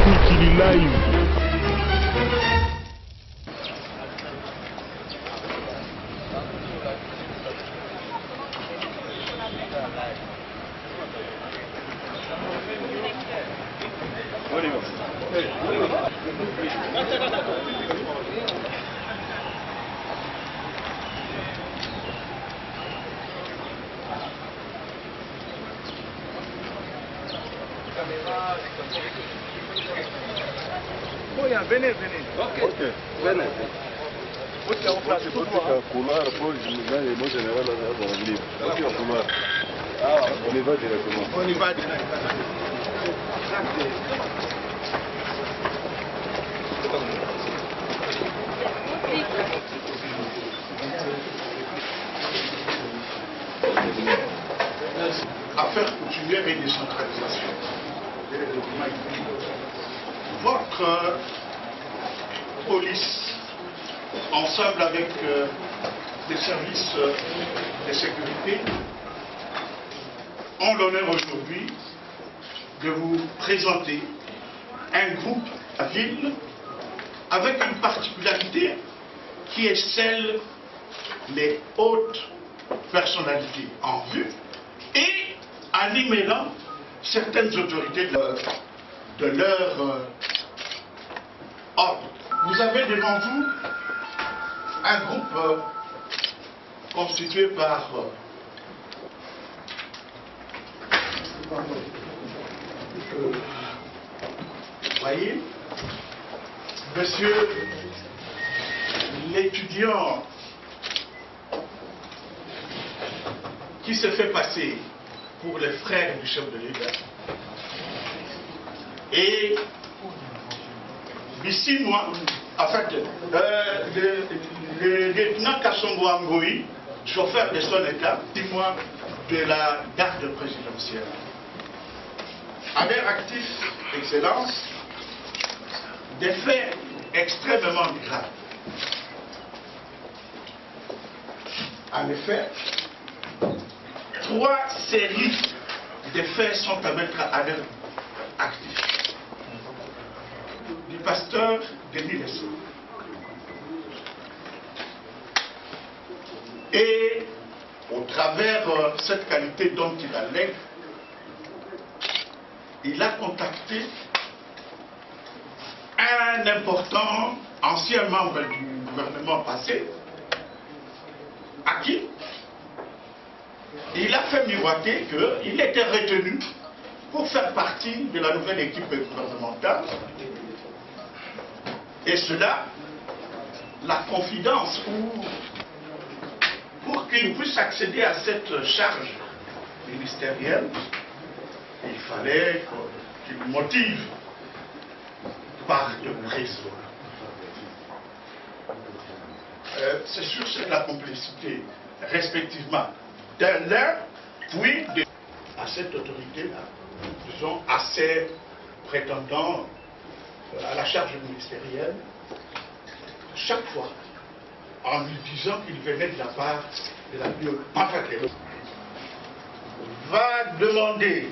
Mikili Live. Venez. Ok, venez. Couloir, moi général, couloir. On y va directement. On y va directement. Affaires coutumières et décentralisation. Votre police, ensemble avec les services de sécurité, ont l'honneur aujourd'hui de vous présenter un groupe à ville avec une particularité qui est celle des hautes personnalités en vue et en y mêlant certaines autorités de leur ordre. Vous avez devant vous un groupe constitué par vous voyez, monsieur l'étudiant qui se fait passer pour les frères du chef de l'État et d'ici moi, en fait, le lieutenant Kassongo Angoui, chauffeur de son État, 6 mois de la garde présidentielle. À l'air actif, Excellence, des faits extrêmement graves. En effet, 3 séries de faits sont à mettre à l'air actif. Du pasteur Denis Lessot. Et au travers cette qualité dont il allègue, il a contacté un important ancien membre du gouvernement passé, à qui il a fait miroiter qu'il était retenu pour faire partie de la nouvelle équipe gouvernementale. Et cela, la confidence, pour qu'il puisse accéder à cette charge ministérielle, il fallait qu'il motive par de raison. C'est sûr, c'est la complicité, respectivement, d'un l'un, puis à cette autorité-là, disons, à ces prétendants à la charge ministérielle, chaque fois, en lui disant qu'il venait de la part de la bio, enfin, va demander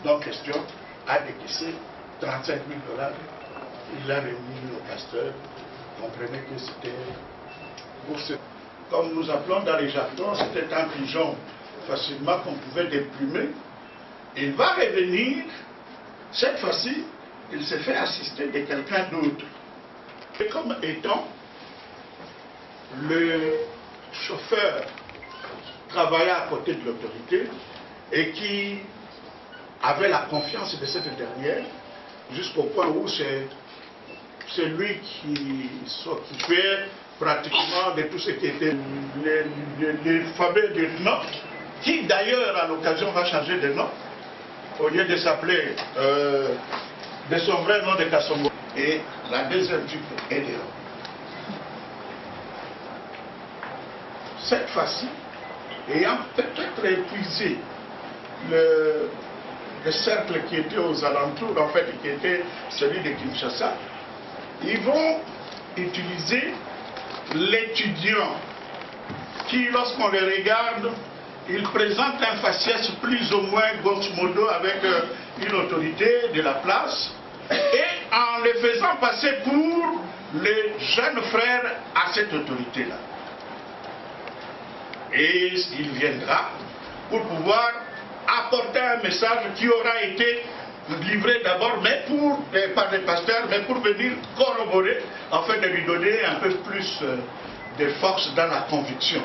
dans question à décaisser 35 000 $. Il l'a remis au pasteur. Comprenez que c'était pour ce, comme nous appelons dans les jargons, c'était un pigeon facilement qu'on pouvait déplumer. Il va revenir, cette fois-ci, il s'est fait assister de quelqu'un d'autre. Et comme étant le chauffeur travaillait à côté de l'autorité et qui avait la confiance de cette dernière, jusqu'au point où c'est lui qui s'occupait pratiquement de tout ce qui était les fameux lieutenants, qui d'ailleurs à l'occasion va changer de nom, au lieu de s'appeler de son vrai nom de Kassongo. Et la deuxième type est de l'homme. Cette fois-ci, ayant peut-être épuisé le cercle qui était aux alentours, en fait, qui était celui de Kinshasa, ils vont utiliser l'étudiant qui, lorsqu'on les regarde, il présente un faciès plus ou moins grosso modo avec une autorité de la place, et en les faisant passer pour les jeunes frères à cette autorité-là. Et il viendra pour pouvoir apporter un message qui aura été livré d'abord par les pasteurs, mais pour venir corroborer, afin de lui donner un peu plus de force dans la conviction.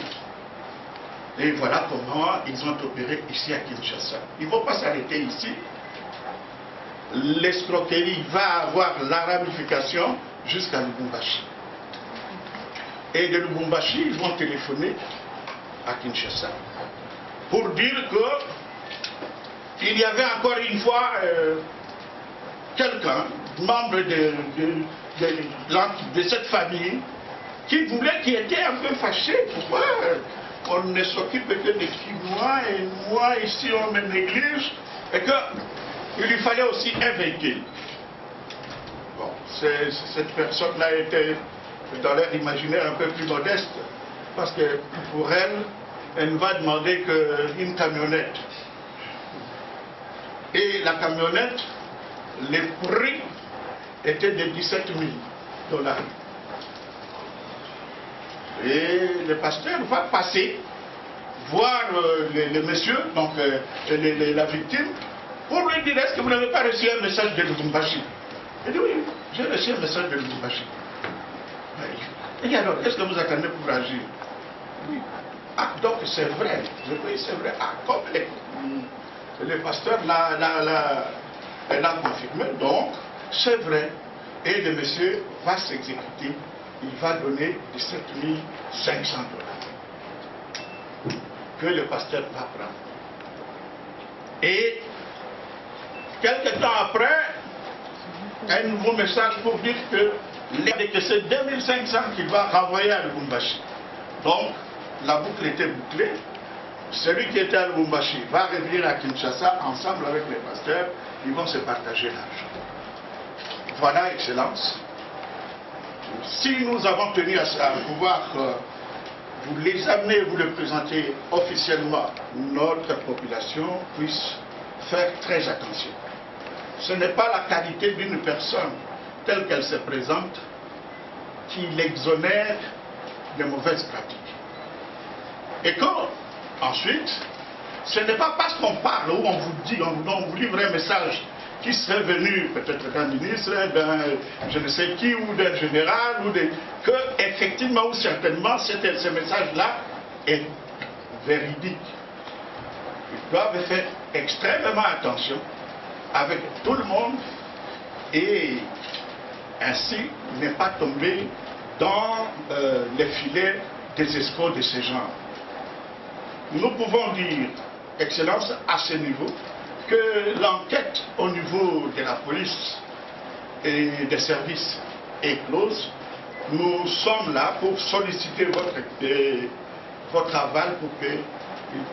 Et voilà comment ils ont opéré ici à Kinshasa. Ils ne vont pas s'arrêter ici. L'escroquerie va avoir la ramification jusqu'à Lubumbashi. Et de Lubumbashi, ils vont téléphoner à Kinshasa pour dire qu'il y avait encore une fois quelqu'un, membre de cette famille, qui était un peu fâché. Pourquoi on ne s'occupe que des Chinois et moi ici on me néglige, et qu'il lui fallait aussi un véhicule. Bon, cette personne-là était dans l'air imaginaire un peu plus modeste, parce que pour elle, elle ne va demander qu'une camionnette. Et la camionnette, les prix étaient de 17 000 $. Et le pasteur va passer, voir le monsieur, donc la victime, pour lui dire: est-ce que vous n'avez pas reçu un message de Lubumbashi? Il dit: oui, j'ai reçu un message de Lubumbashi. Et alors, qu'est-ce que vous attendez pour agir? Oui. Ah, donc c'est vrai. Oui, c'est vrai. Ah, comme le pasteur l'a confirmé, donc c'est vrai. Et le monsieur va s'exécuter. Il va donner 17 500 $. Que le pasteur va prendre. Et quelque temps après, un nouveau message pour dire que c'est 2500 qu'il va renvoyer à Lubumbashi. Donc, la boucle était bouclée. Celui qui était à Lubumbashi va revenir à Kinshasa ensemble avec les pasteurs. Ils vont se partager l'argent. Voilà, Excellence. Si nous avons tenu à pouvoir vous l'examiner, vous le présenter officiellement, notre population puisse faire très attention. Ce n'est pas la qualité d'une personne telle qu'elle se présente qui l'exonère de mauvaises pratiques. Et ensuite, ce n'est pas parce qu'on parle ou on vous dit, on vous livre un message qui serait venu peut-être d'un ministre, d'un je ne sais qui, ou d'un général, que effectivement ou certainement ce message-là est véridique. Ils doivent faire extrêmement attention avec tout le monde et ainsi ne pas tomber dans les filets des escrocs de ce genre. Nous pouvons dire, Excellence, à ce niveau, que l'enquête au niveau de la police et des services est close. Nous sommes là pour solliciter votre aval pour qu'il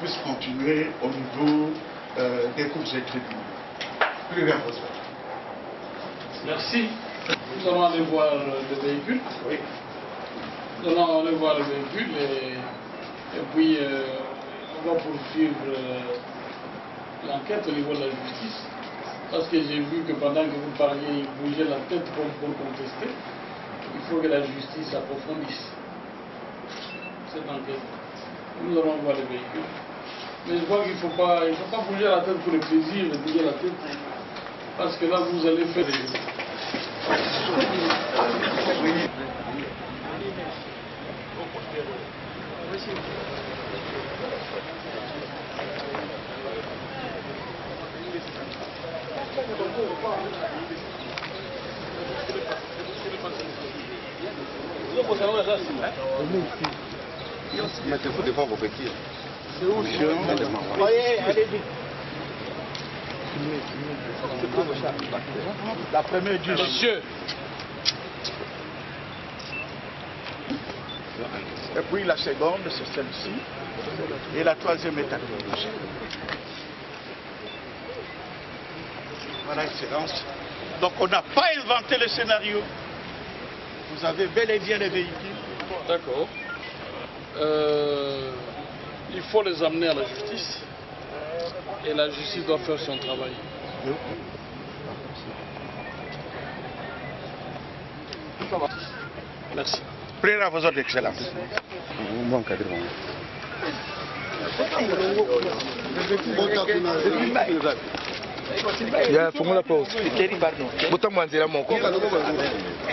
puisse continuer au niveau des cours et tribunaux. Plus rien besoin. Merci. Nous allons aller voir le véhicule. Oui. Nous allons aller voir le véhicule et puis on va poursuivre l'enquête au niveau de la justice. Parce que j'ai vu que pendant que vous parliez, il bougeait la tête comme pour contester. Il faut que la justice approfondisse cette enquête. Nous allons voir le véhicule. Mais je crois qu'il ne faut pas bouger la tête pour le plaisir de bouger la tête. Parce que là, vous allez faire des... Mais c'est fou de voir vos petits. C'est où, monsieur? Voyez, allez vite. La première du Monsieur. Et puis la seconde, c'est celle-ci. Et la troisième est à gauche. Voilà, Excellence. Donc on n'a pas inventé le scénario. Vous avez bel et bien les véhicules. D'accord. Il faut les amener à la justice. Et la justice doit faire son travail. Merci. Prenez à vos ordres d'excellence. Bon cadre. Ya fungula pause. Keri pardon. Buta mwanzira moko.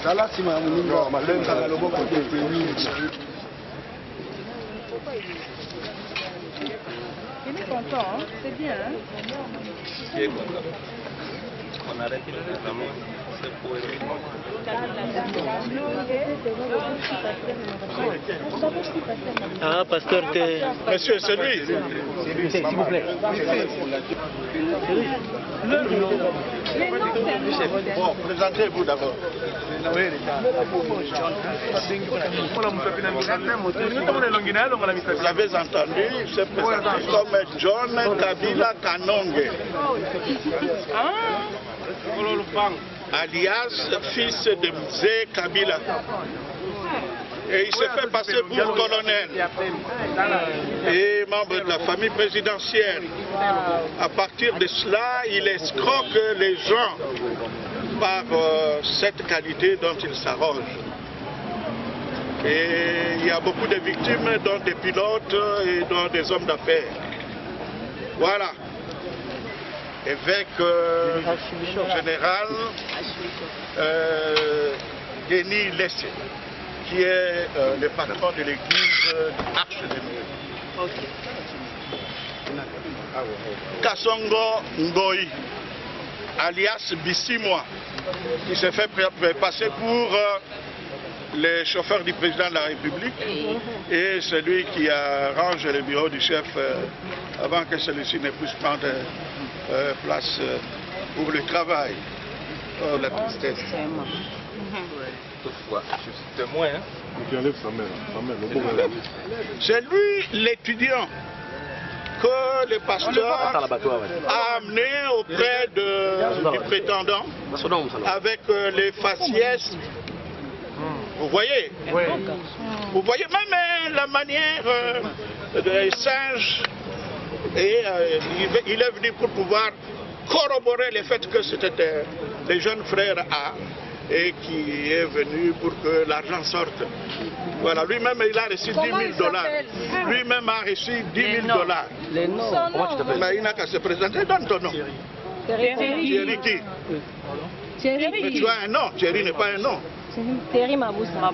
Sala sima muninga malenga na loboko Il est content, hein? C'est bien. Hein? On arrête vraiment. C'est pour Ah, pasteur, Monsieur, c'est lui. s'il vous plaît. Bon, présentez-vous d'abord. Vous avez entendu, il se présente comme John Kabila Kanonge, alias fils de Mzee Kabila. Et il s'est fait passer pour colonel et membre de la famille présidentielle. À partir de cela, il escroque les gens par cette qualité dont il s'arroge. Et il y a beaucoup de victimes, dont des pilotes et dont des hommes d'affaires. Voilà. Évêque général Denis Lessé, qui est le patron de l'église Arche de Dieu. Kassongo Ngoï, alias Bissimois, qui s'est fait passer pour le chauffeur du président de la République et celui qui arrange le bureau du chef avant que celui-ci ne puisse prendre place pour le travail. Oh, la tristesse. toutefois, je suis témoin. C'est lui l'étudiant que le pasteur a amené auprès du prétendant avec les faciès. Vous voyez? Vous voyez même la manière des singes. Et il est venu pour pouvoir corroborer le fait que c'était le jeune frère A et qui est venu pour que l'argent sorte. Voilà, lui-même il a reçu 10 000 $. Lui-même a reçu 10 000 $. Comment tu t'appelles? Mais il n'a qu'à se présenter. Donne ton nom. Thierry qui? Mais tu as un nom. Thierry n'est pas un nom. Thierry Maboussa.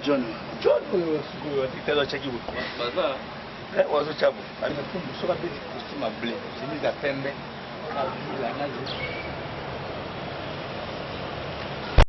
John. Kitendo cha kibu. Wazo chabu. Alifunga soka beti kusema ble. Simiza pembe.